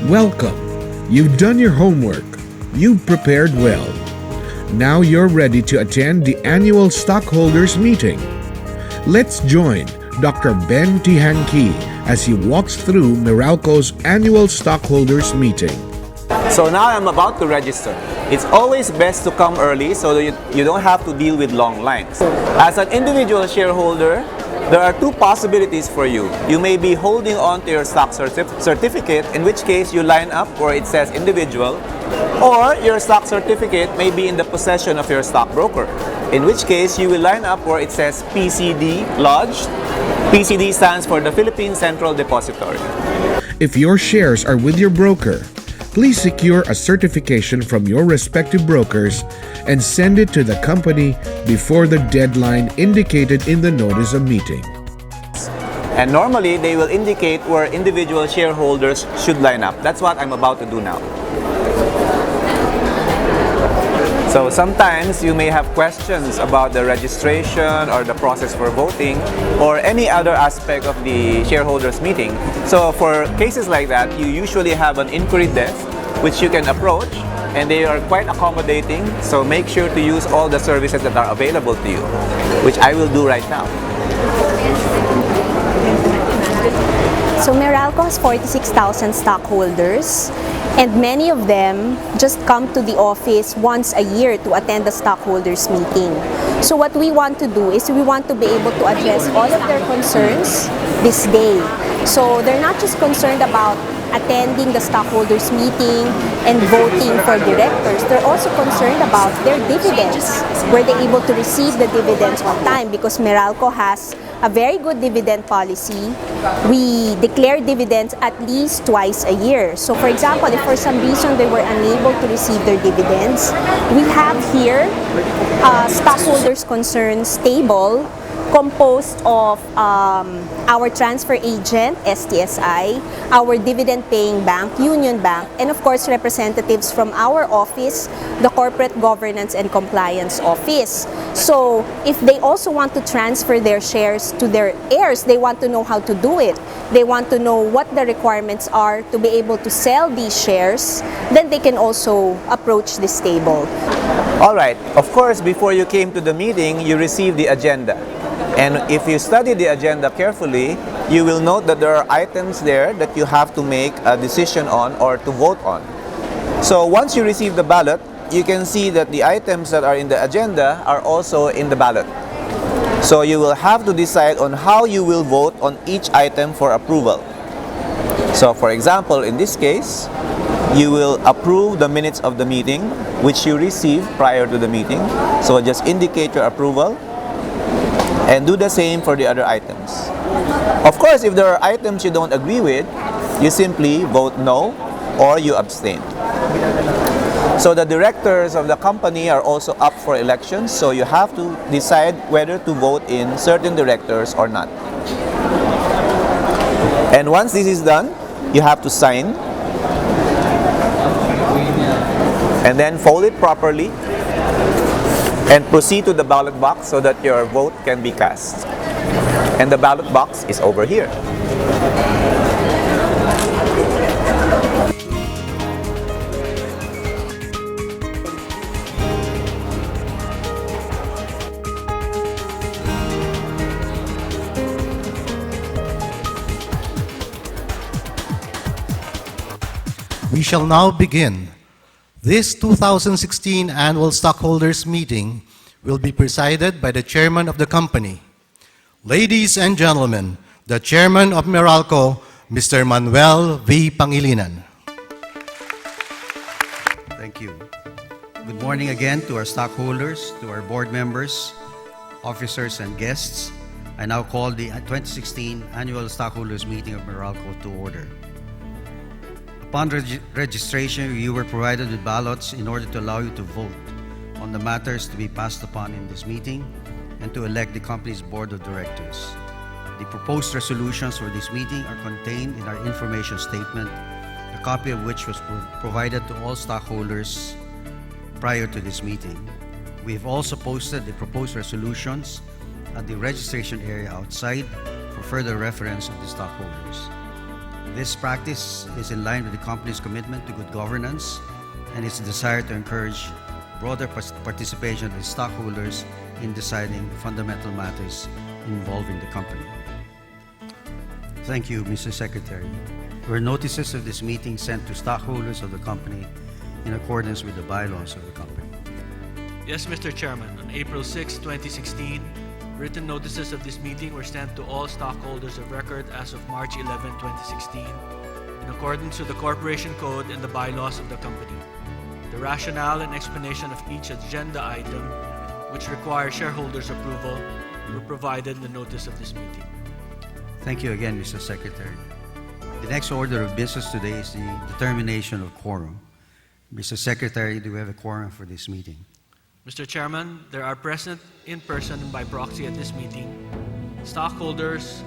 Welcome. You've done your homework. You've prepared well. Now you're ready to attend the annual stockholders meeting. Let's join Dr. Ben Tihanki as he walks through Meralco's annual stockholders meeting. So now I'm about to register. It's always best to come early so that you don't have to deal with long lines. As an individual shareholder, there are two possibilities for you. You may be holding on to your stock certificate, in which case you line up where it says individual, or your stock certificate may be in the possession of your stockbroker, in which case you will line up where it says PCD lodged. PCD stands for the Philippine Central Depository. If your shares are with your broker, please secure a certification from your respective brokers and send it to the company before the deadline indicated in the notice of meeting. And normally, they will indicate where individual shareholders should line up. That's what I'm about to do now. So sometimes you may have questions about the registration or the process for voting or any other aspect of the shareholders meeting. So for cases like that, you usually have an inquiry desk which you can approach, and they are quite accommodating. So make sure to use all the services that are available to you, which I will do right now. So Meralco has 46,000 stockholders, and many of them just come to the office once a year to attend the stockholders meeting. So what we want to do is we want to be able to address all of their concerns this day. So they're not just concerned about attending the stockholders meeting and voting for directors. They're also concerned about their dividends. Were they able to receive the dividends on time? Because Meralco has a very good dividend policy. We declare dividends at least twice a year. So for example, if for some reason they were unable to receive their dividends, we have here a stockholders concerns table composed of our transfer agent, STSI, our dividend-paying bank, Union Bank, and of course representatives from our office, the Corporate Governance and Compliance Office. So if they also want to transfer their shares to their heirs, they want to know how to do it. They want to know what the requirements are to be able to sell these shares, then they can also approach this table. All right, of course, before you came to the meeting, you received the agenda. And if you study the agenda carefully, you will note that there are items there that you have to make a decision on or to vote on. So once you receive the ballot, you can see that the items that are in the agenda are also in the ballot. So you will have to decide on how you will vote on each item for approval. So for example, in this case, you will approve the minutes of the meeting, which you received prior to the meeting. So just indicate your approval. And do the same for the other items. Of course, if there are items you don't agree with, you simply vote no or you abstain. So the directors of the company are also up for elections, so you have to decide whether to vote in certain directors or not. And once this is done, you have to sign and then fold it properly and proceed to the ballot box so that your vote can be cast. And the ballot box is over here. We shall now begin. This 2016 annual stockholders meeting will be presided by the chairman of the company. Ladies and gentlemen, the chairman of Meralco, Mr. Manuel V. Pangilinan. Thank you. Good morning again to our stockholders, to our board members, officers, and guests. I now call the 2016 annual stockholders meeting of Meralco to order. Upon registration, you were provided with ballots in order to allow you to vote on the matters to be passed upon in this meeting and to elect the company's board of directors. The proposed resolutions for this meeting are contained in our information statement, a copy of which was provided to all stockholders prior to this meeting. We have also posted the proposed resolutions at the registration area outside for further reference of the stockholders. This practice is in line with the company's commitment to good governance and its desire to encourage broader participation of the stockholders in deciding fundamental matters involving the company. Thank you, Mr. Secretary. Were notices of this meeting sent to stockholders of the company in accordance with the bylaws of the company? Yes, Mr. Chairman. On April 6, 2016, written notices of this meeting were sent to all stockholders of record as of March 11, 2016, in accordance with the Corporation Code and the bylaws of the company. The rationale and explanation of each agenda item, which require shareholders' approval, were provided in the notice of this meeting. Thank you again, Mr. Secretary. The next order of business today is the determination of quorum. Mr. Secretary, do we have a quorum for this meeting? Mr. Chairman, there are present in person and by proxy at this meeting stockholders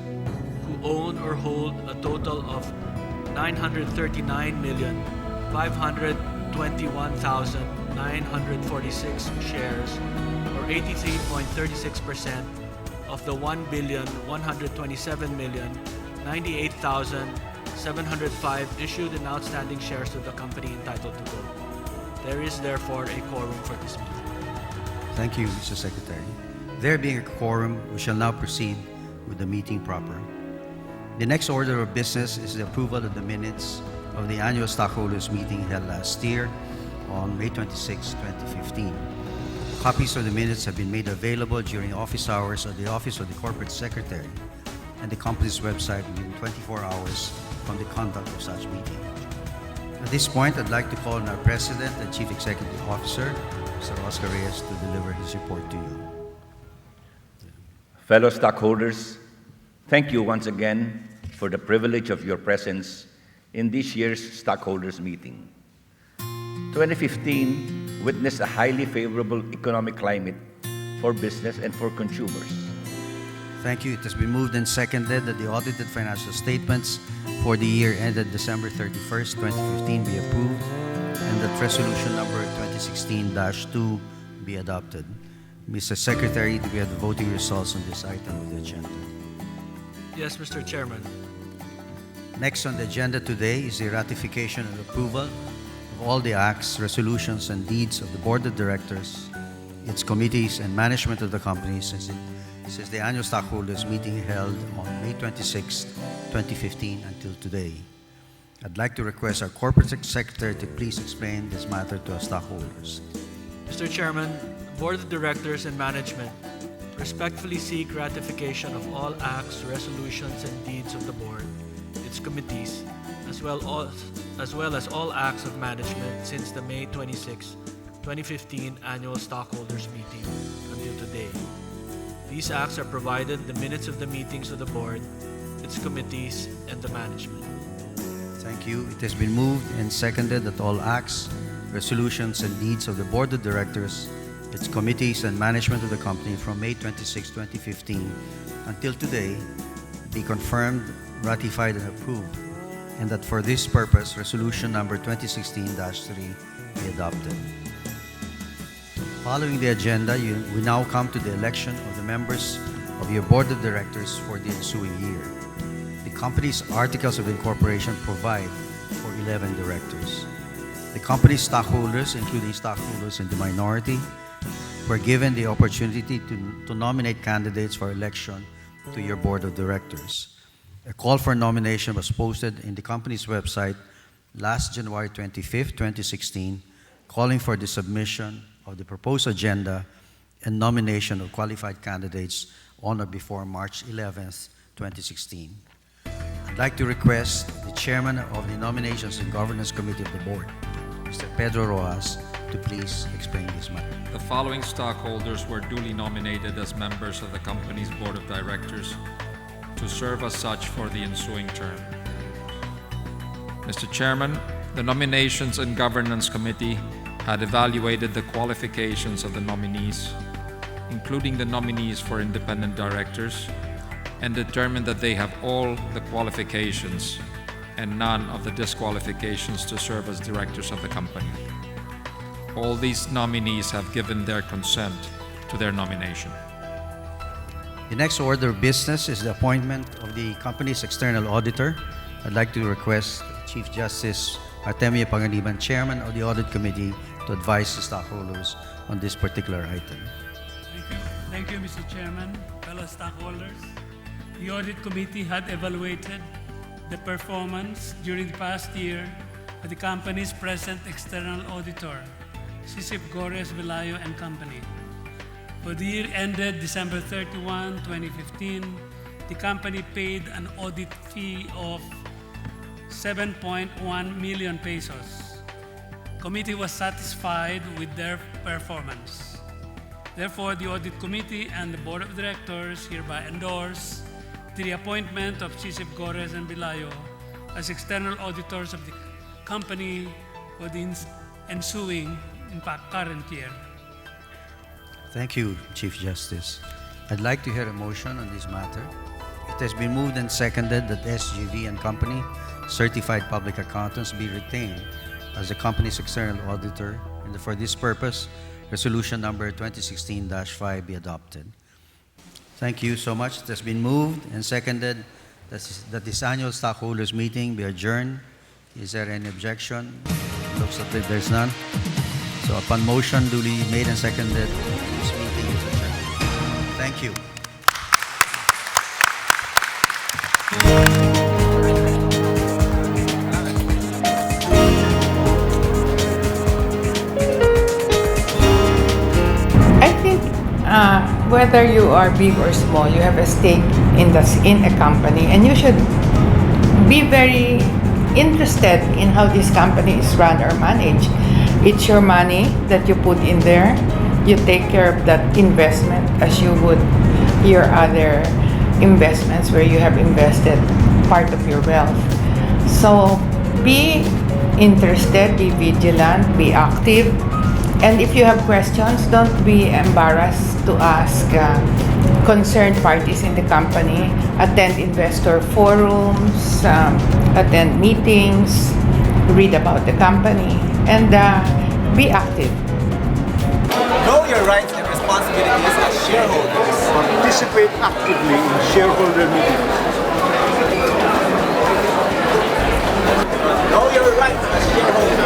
who own or hold a total of 939,521,946 shares, or 83.36% of the 1,127,098,705 issued and outstanding shares of the company entitled to vote. There is therefore a quorum for this meeting. Thank you, Mr. Secretary. There being a quorum, we shall now proceed with the meeting proper. The next order of business is the approval of the minutes of the annual stockholders meeting held last year on May 26, 2015. Copies of the minutes have been made available during office hours at the Office of the Corporate Secretary and the company's website within 24 hours from the conduct of such meeting. At this point, I'd like to call on our President and Chief Executive Officer, Mr. Oscar Reyes, to deliver his report to you. Fellow stockholders, thank you once again for the privilege of your presence in this year's stockholders meeting. 2015 witnessed a highly favorable economic climate for business and for consumers. Thank you. It has been moved and seconded that the audited financial statements for the year ended December 31st, 2015 be approved and that resolution number 2016-2 be adopted. Mr. Secretary, do we have the voting results on this item of the agenda? Yes, Mr. Chairman. Next on the agenda today is the ratification and approval of all the acts, resolutions, and deeds of the Board of Directors, its committees, and management of the company since the annual stockholders meeting held on May 26, 2015 until today. I'd like to request our Corporate Secretary to please explain this matter to our stockholders. Mr. Chairman, the Board of Directors and Management respectfully seek ratification of all acts, resolutions, and deeds of the Board, its committees, as well as all acts of management since the May 26, 2015 annual stockholders meeting until today. These acts are provided in the minutes of the meetings of the Board, its committees, and the management. Thank you. It has been moved and seconded that all acts, resolutions, and deeds of the Board of Directors, its committees, and management of the company from May 26, 2015 until today be confirmed, ratified, and approved, and that for this purpose, resolution number 2016-3 be adopted. Following the agenda, we now come to the election of the members of your Board of Directors for the ensuing year. The company's articles of incorporation provide for 11 directors. The company's stockholders, including stockholders in the minority, were given the opportunity to nominate candidates for election to your Board of Directors. A call for nomination was posted in the company's website last January 25, 2016, calling for the submission of the proposed agenda and nomination of qualified candidates on or before March 11, 2016. I'd like to request the Chairman of the Nominations and Governance Committee of the Board, Mr. Pedro Rojas, to please explain this matter. The following stockholders were duly nominated as members of the company's Board of Directors to serve as such for the ensuing term. Mr. Chairman, the Nominations and Governance Committee had evaluated the qualifications of the nominees, including the nominees for independent directors, and determined that they have all the qualifications and none of the disqualifications to serve as directors of the company. All these nominees have given their consent to their nomination. The next order of business is the appointment of the company's external auditor I'd like to request Chief Justice Artemio Panganiban, Chairman of the Audit Committee, to advise the stockholders on this particular item. Thank you, Mr. Chairman, fellow stockholders. The Audit Committee had evaluated the performance during the past year of the company's present external auditor, Sisip Gores Velayo and Company. For the year ended December 31, 2015, the company paid an audit fee of 7.1 million pesos. Committee was satisfied with their performance. Therefore, the Audit Committee and the Board of Directors hereby endorse the appointment of Sisip Gores and Velayo as external auditors of the company for the ensuing, in fact, current year. Thank you, Chief Justice. I'd like to hear a motion on this matter. It has been moved and seconded that SGV and Company, certified public accountants, be retained as the company's external auditor, and for this purpose, Resolution number 2016-5 be adopted. Thank you so much. It has been moved and seconded that this annual stockholders meeting be adjourned. Is there any objection? Looks like there's none. So upon motion duly made and seconded, this meeting is adjourned. Thank you. I think whether you are big or small, you have a stake in a company, and you should be very interested in how this company is run or managed. It's your money that you put in there. You take care of that investment as you would your other investments where you have invested part of your wealth. So be interested, be vigilant, be active. And if you have questions, don't be embarrassed to ask concerned parties in the company. Attend investor forums, attend meetings, read about the company, and be active. Know your rights and responsibilities as shareholders. Participate actively in shareholder meetings. Know your rights as shareholders.